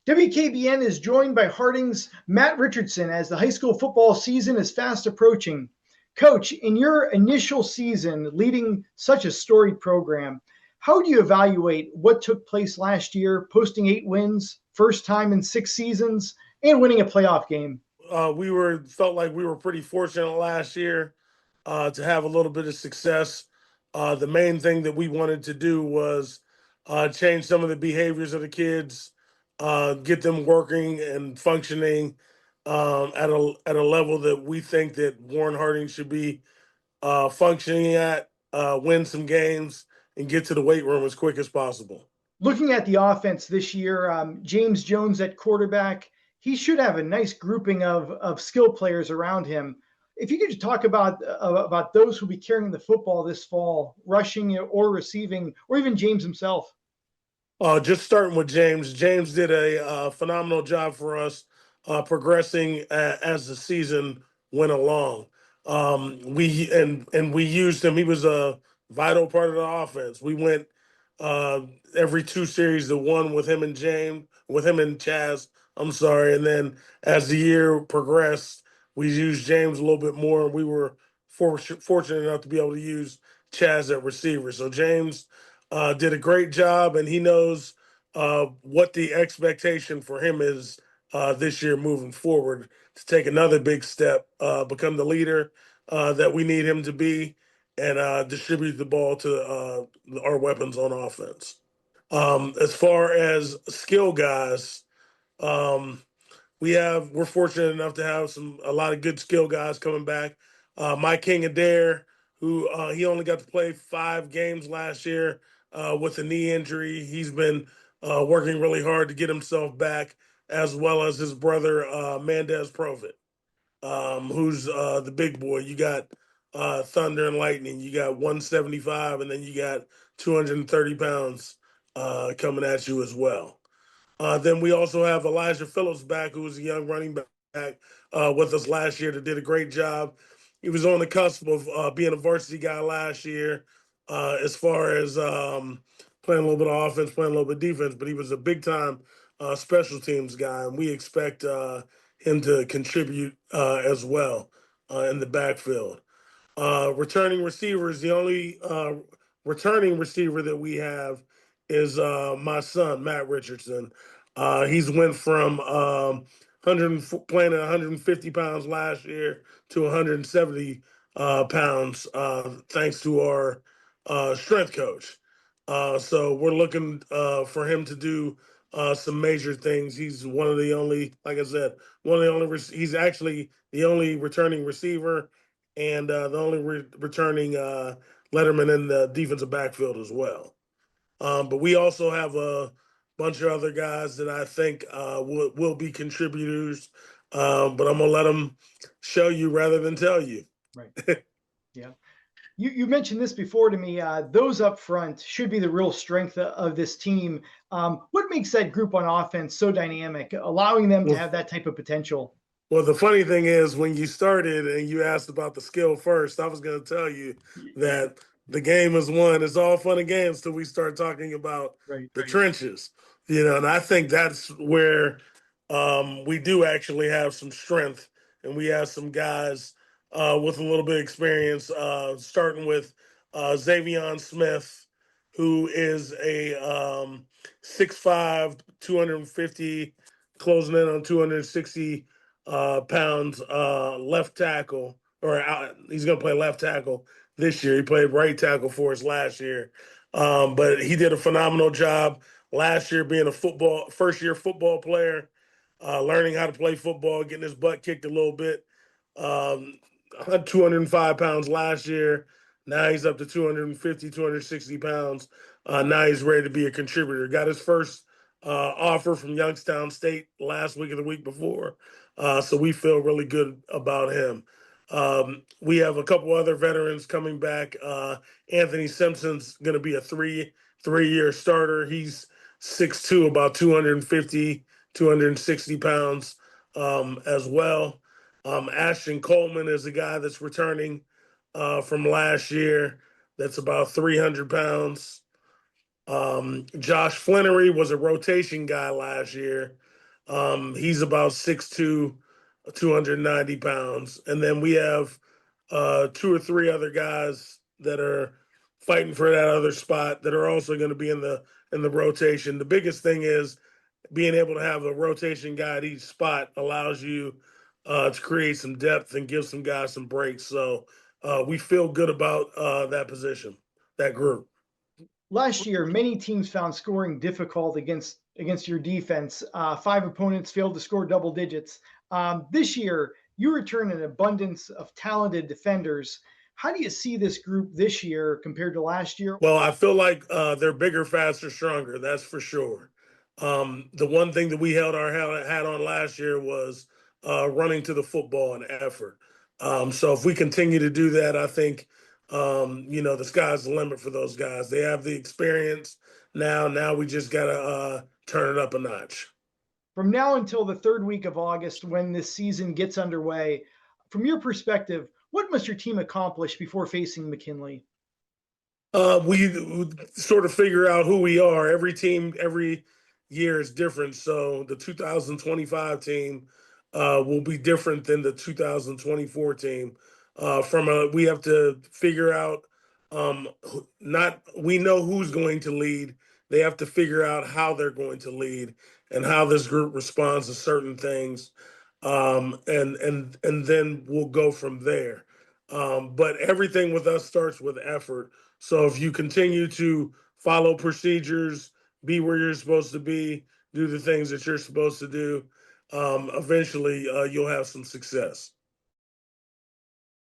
WKBN is joined by Harding's Matt Richardson as the high school football season is fast approaching. Coach, in your initial season leading such a storied program, how do you evaluate what took place last year, posting 8 wins, first time in 6 seasons, and winning a playoff game? We felt like we were pretty fortunate last year to have a little bit of success. The main thing that we wanted to do was change some of the behaviors of the kids, get them working and functioning at a level that we think that Warren Harding should be functioning at, win some games, and get to the weight room as quick as possible. Looking at the offense this year, James Jones at quarterback, he should have a nice grouping of skill players around him. If you could just talk about those who'll be carrying the football this fall, rushing or receiving, or even James himself. Just starting with James. James did a phenomenal job for us, progressing as the season went along. We used him. He was a vital part of the offense. We went uh, every two series to one with him and Chaz. I'm sorry, and then as the year progressed, we used James a little bit more. We were fortunate enough to be able to use Chaz at receiver. So James did a great job, and he knows what the expectation for him is this year moving forward to take another big step, become the leader that we need him to be, and distribute the ball to our weapons on offense. As far as skill guys, um, we're fortunate enough to have a lot of good skill guys coming back. Mike King Adair, who he only got to play 5 games last year with a knee injury. He's been working really hard to get himself back, as well as his brother Mandez Provit, who's the big boy. You got Thunder and Lightning. You got 175, and then you got 230 pounds coming at you as well. Then we also have Elijah Phillips back, who was a young running back with us last year that did a great job. He was on the cusp of being a varsity guy last year as far as playing a little bit of offense, playing a little bit of defense, but he was a big time special teams guy, and we expect him to contribute as well in the backfield. Returning receivers, the only returning receiver that we have is my son, Matt Richardson. He's went from 100 playing at 150 pounds last year to 170 pounds, thanks to our strength coach. So we're looking for him to do some major things. He's one of the only, like I said, one of the only. He's actually the only returning receiver and the only returning letterman in the defensive backfield as well. But we also have a bunch of other guys that I think will be contributors. But I'm gonna let them show you rather than tell you. Right. Yeah. You mentioned this before to me. Those up front should be the real strength of this team. What makes that group on offense so dynamic, allowing them to Well, have that type of potential? well, the funny thing is, when you started and you asked about the skill first, I was going to tell you that the game is won. It's all fun and games till we start talking about Right. the trenches, And I think that's where we do actually have some strength, and we have some guys with a little bit of experience, starting with Xavion Smith, who is a 6'5", 250, closing in on 260 pounds left tackle, or he's going to play left tackle this year. He played right tackle for us last year, but he did a phenomenal job last year being a first year football player, learning how to play football, getting his butt kicked a little bit. 205 pounds last year. Now he's up to 250, 260 pounds. Now he's ready to be a contributor. Got his first offer from Youngstown State last week or the week before. So we feel really good about him. We have a couple other veterans coming back. Anthony Simpson's going to be a three-year starter. He's 6'2", about 250, 260 pounds as well. Ashton Coleman is a guy that's returning from last year. That's about 300 pounds. Josh Flannery was a rotation guy last year. He's about 6'2", 290 pounds. And then we have two or three other guys that are fighting for that other spot that are also going to be in the rotation. The biggest thing is being able to have a rotation guy at each spot allows you to create some depth and give some guys some breaks. So we feel good about that position, that group. Last year, many teams found scoring difficult against your defense. 5 opponents failed to score double digits. This year, you return an abundance of talented defenders. How do you see this group this year compared to last year? Well, I feel like they're bigger, faster, stronger. That's for sure. The one thing that we held our hat on last year was running to the football and effort. So if we continue to do that, I think the sky's the limit for those guys. They have the experience now. Now we just gotta turn it up a notch. From now until the third week of August, when this season gets underway, from your perspective, what must your team accomplish before facing McKinley? We sort of figure out who we are. Every team, every year is different. So the 2025 team will be different than the 2024 team. We have to figure out not we know who's going to lead. They have to figure out how they're going to lead and how this group responds to certain things, and then we'll go from there. But everything with us starts with effort. So if you continue to follow procedures, be where you're supposed to be, do the things that you're supposed to do, eventually you'll have some success.